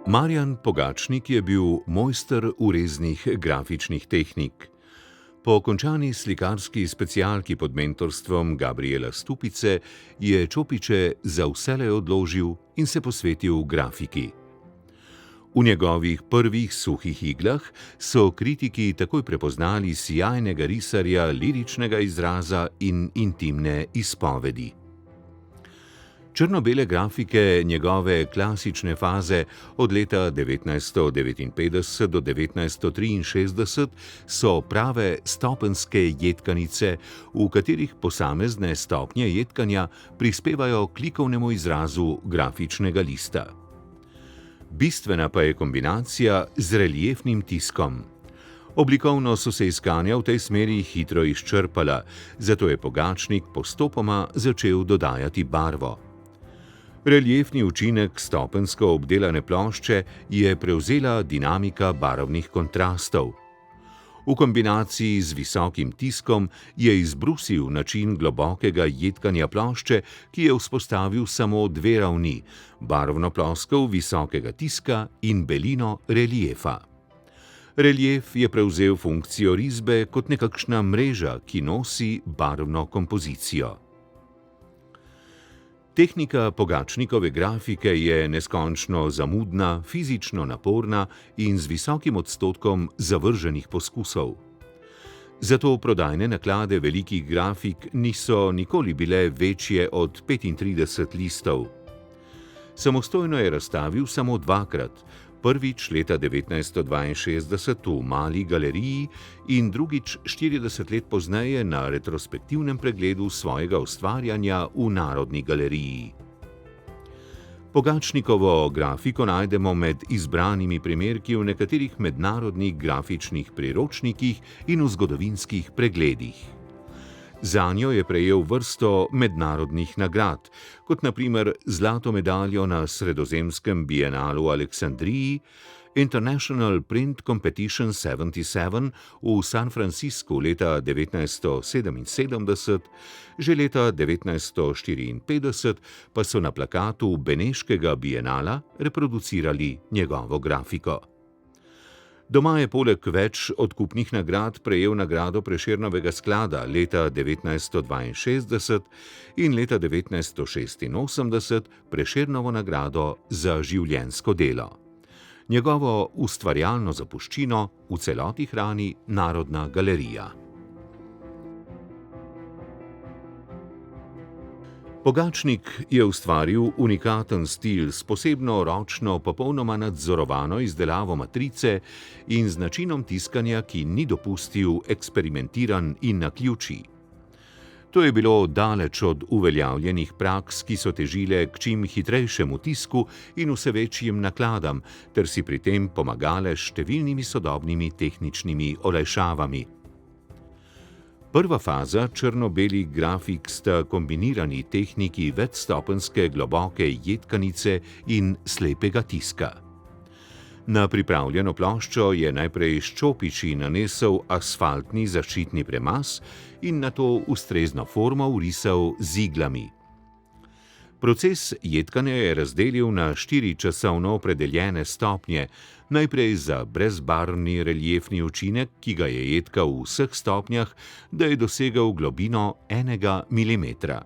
Marjan Pogačnik je bil mojster vreznih grafičnih tehnik. Po končani slikarski specialki pod mentorstvom Gabriela Stupice je čopiče za vselej odložil in se posvetil grafiki. V njegovih prvih suhih iglah so kritiki takoj prepoznali sijajnega risarja liričnega izraza in intimne izpovedi. Črno-bele grafike njegove klasične faze od leta 1959 do 1963 so prave stopenjske jedkanice, v katerih posamezne stopnje jedkanja prispevajo k likovnemu izrazu grafičnega lista. Bistvena pa je kombinacija z reliefnim tiskom. Oblikovno so se iskanja v tej smeri hitro izčrpala, zato je Pogačnik postopoma začel dodajati barvo. Reliefni učinek stopenjsko obdelane plošče je prevzela dinamika barvnih kontrastov. V kombinaciji z visokim tiskom je izbrusil način globokega jedkanja plošče, ki je vzpostavil samo dve ravni, barvno ploskev visokega tiska in belino reliefa. Relief je prevzel funkcijo risbe kot nekakšna mreža, ki nosi barvno kompozicijo. Tehnika Pogačnikove grafike je neskončno zamudna, fizično naporna in z visokim odstotkom zavrženih poskusov. Zato prodajne naklade velikih grafik niso nikoli bile večje od 35 listov. Samostojno je razstavil samo dvakrat, prvič leta 1962 v Mali galeriji in drugič 40 let pozneje na retrospektivnem pregledu svojega ustvarjanja v Narodni galeriji. Pogačnikovo grafiko najdemo med izbranimi primerki v nekaterih mednarodnih grafičnih priročnikih in v zgodovinskih pregledih. Zanjo je prejel vrsto mednarodnih nagrad, kot na primer zlato medaljo na Sredozemskem bienalu v Aleksandriji, International Print Competition 77 v San Franciscu leta 1977, že leta 1954 pa so na plakatu Beneškega bienala reproducirali njegovo grafiko. Doma je poleg več odkupnih nagrad prejel nagrado Prešernovega sklada leta 1962 in leta 1986 Prešernovo nagrado za življenjsko delo. Njegovo ustvarjalno zapuščino v celoti hrani Narodna galerija. Pogačnik je ustvaril unikaten stil s posebno ročno, popolnoma nadzorovano izdelavo matrice in z načinom tiskanja, ki ni dopustil eksperimentiranj in naključij. To je bilo daleč od uveljavljenih praks, ki so težile k čim hitrejšemu tisku in vse večjim nakladam, ter si pri tem pomagale s številnimi sodobnimi tehničnimi olajšavami. Prva faza črno-belih grafik sta kombinirani tehniki večstopenjske globoke jedkanice in slepega tiska. Na pripravljeno ploščo je najprej s čopiči nanesel asfaltni zaščitni premaz in nato ustrezno formo vrisal z iglami. Proces jedkanja je razdelil na 4 časovno opredeljene stopnje, najprej za brezbarvni reliefni učinek, ki ga je jedkal v vseh stopnjah, da je dosegel globino 1 milimetra.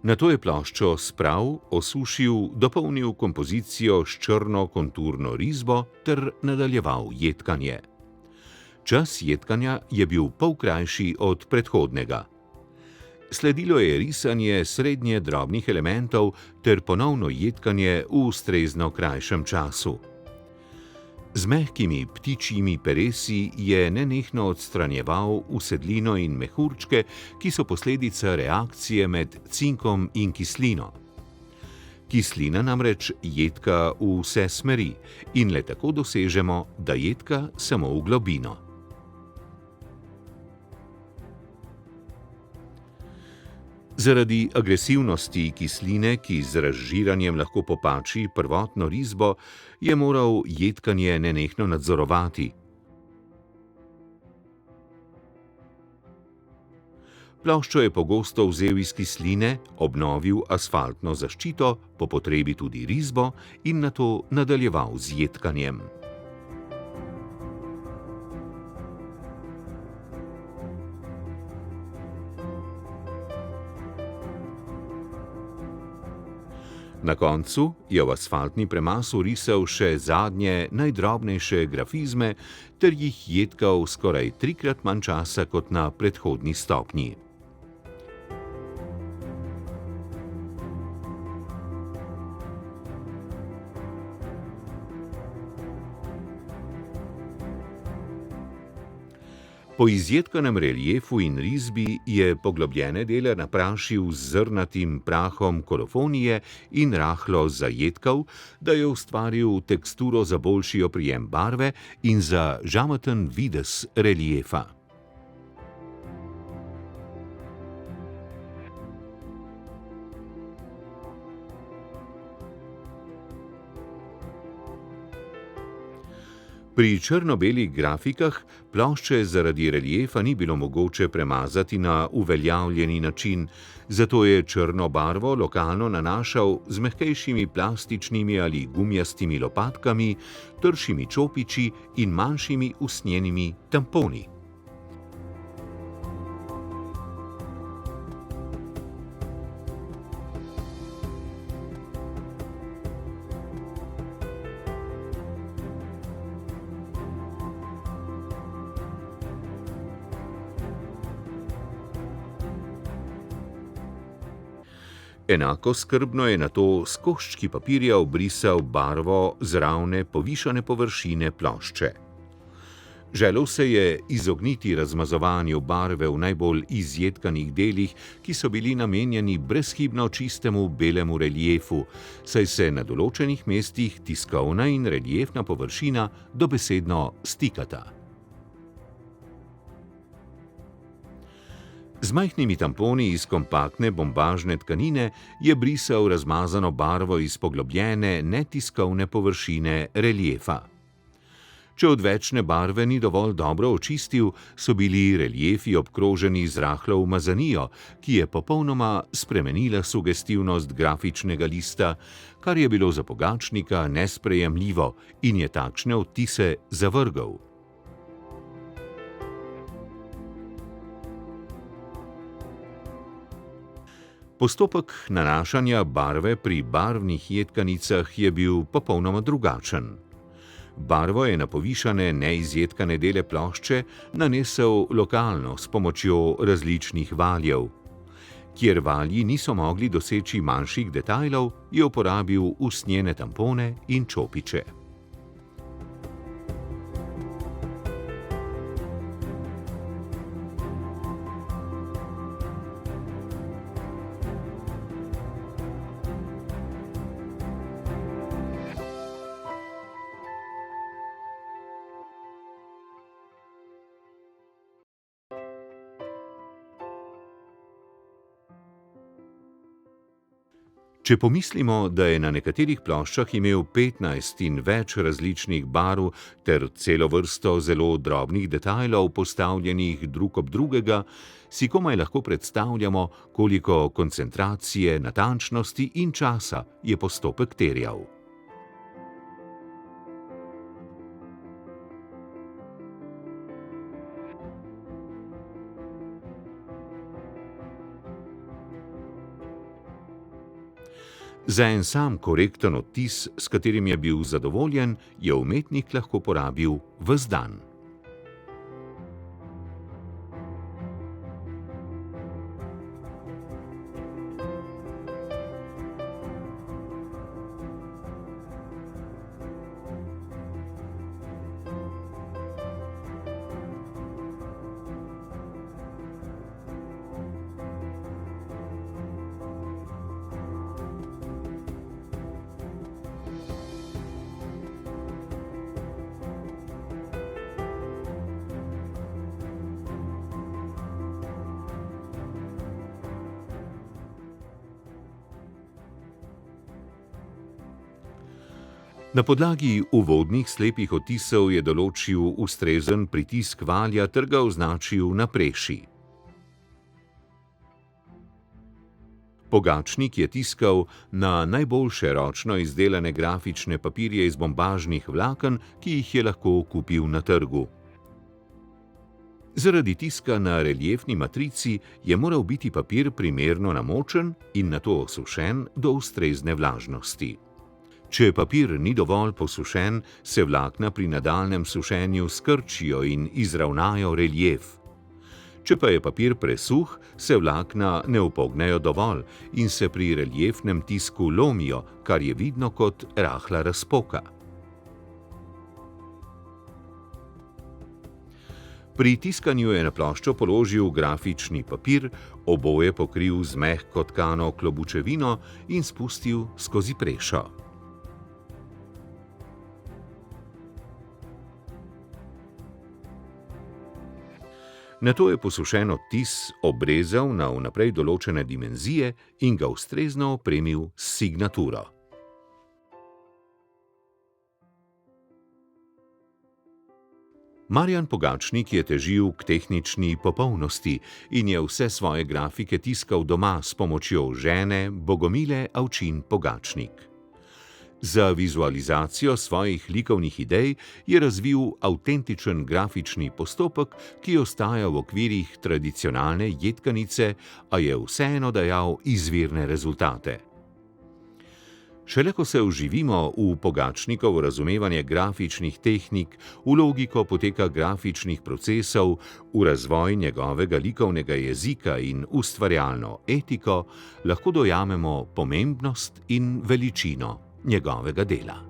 Nato je ploščo spral, osušil, dopolnil kompozicijo s črno konturno risbo ter nadaljeval jedkanje. Čas jedkanja je bil pol krajši od predhodnega. Sledilo je risanje srednje drobnih elementov ter ponovno jedkanje v ustrezno krajšem času. Z mehkimi ptičjimi peresi je nenehno odstranjeval usedlino in mehurčke, ki so posledica reakcije med cinkom in kislino. Kislina namreč jedka v vse smeri in le tako dosežemo, da jedka samo v globino. Zaradi agresivnosti kisline, ki z razžiranjem lahko popači prvotno risbo, je moral jedkanje nenehno nadzorovati. Ploščo je pogosto vzel iz kisline, obnovil asfaltno zaščito, po potrebi tudi risbo in nato nadaljeval z jedkanjem. Na koncu je v asfaltni premaz vrisal še zadnje, najdrobnejše grafizme ter jih jedkal skoraj 3-krat manj časa kot na predhodni stopnji. Po izjedkanem reliefu in risbi je poglobljene dele naprašil z zrnatim prahom kolofonije in rahlo zajedkal, da je ustvaril teksturo za boljši oprijem barve in za žamoten videz reliefa. Pri črno-belih grafikah plošče zaradi reliefa ni bilo mogoče premazati na uveljavljeni način, zato je črno barvo lokalno nanašal z mehkejšimi plastičnimi ali gumijastimi lopatkami, tršimi čopiči in manjšimi usnjenimi tamponi. Enako skrbno je nato s koščki papirja obrisal barvo z ravne povišane površine plošče. Želel se je izogniti razmazovanju barve v najbolj izjedkanih delih, ki so bili namenjeni brezhibno čistemu belemu reliefu, saj se na določenih mestih tiskovna in reliefna površina dobesedno stikata. Z majhnimi tamponi iz kompaktne bombažne tkanine je brisal razmazano barvo iz poglobljene, netiskovne površine reliefa. Če odvečne barve ni dovolj dobro očistil, so bili reliefi obkroženi z rahlo umazanijo, ki je popolnoma spremenila sugestivnost grafičnega lista, kar je bilo za Pogačnika nesprejemljivo in je takšne odtise zavrgel. Postopek nanašanja barve pri barvnih jedkanicah je bil popolnoma drugačen. Barvo je na povišane, neizjedkane dele plošče nanesel lokalno s pomočjo različnih valjev. Kjer valji niso mogli doseči manjših detajlov, je uporabil usnjene tampone in čopiče. Če pomislimo, da je na nekaterih ploščah imel 15 in več različnih barv ter celo vrsto zelo drobnih detajlov postavljenih drug ob drugega, si komaj lahko predstavljamo, koliko koncentracije, natančnosti in časa je postopek terjal. Za en sam korekten odtis, s katerim je bil zadovoljen, je umetnik lahko porabil ves dan. Na podlagi uvodnih slepih odtisov je določil ustrezen pritisk valja ter ga označil na preši. Pogačnik je tiskal na najboljše ročno izdelane grafične papirje iz bombažnih vlaken, ki jih je lahko kupil na trgu. Zaradi tiska na reliefni matrici je moral biti papir primerno namočen in nato osušen do ustrezne vlažnosti. Če papir ni dovolj posušen, se vlakna pri nadaljnjem sušenju skrčijo in izravnajo relief. Če pa je papir presuh, se vlakna ne upognejo dovolj in se pri reliefnem tisku lomijo, kar je vidno kot rahla razpoka. Pri tiskanju je na ploščo položil grafični papir, oboje pokril z mehko tkano klobučevino in spustil skozi prešo. Nato je posušen odtis obrezal na vnaprej določene dimenzije in ga ustrezno opremil s signaturo. Marjan Pogačnik je težil k tehnični popolnosti in je vse svoje grafike tiskal doma s pomočjo žene Bogomile Avčin Pogačnik. Za vizualizacijo svojih likovnih idej je razvil avtentičen grafični postopek, ki ostaja v okvirih tradicionalne jedkanice, a je vseeno dajal izvirne rezultate. Šele ko se vživimo v Pogačnikovo razumevanje grafičnih tehnik, v logiko poteka grafičnih procesov, v razvoj njegovega likovnega jezika in ustvarjalno etiko, lahko dojamemo pomembnost in veličino njegovega dela.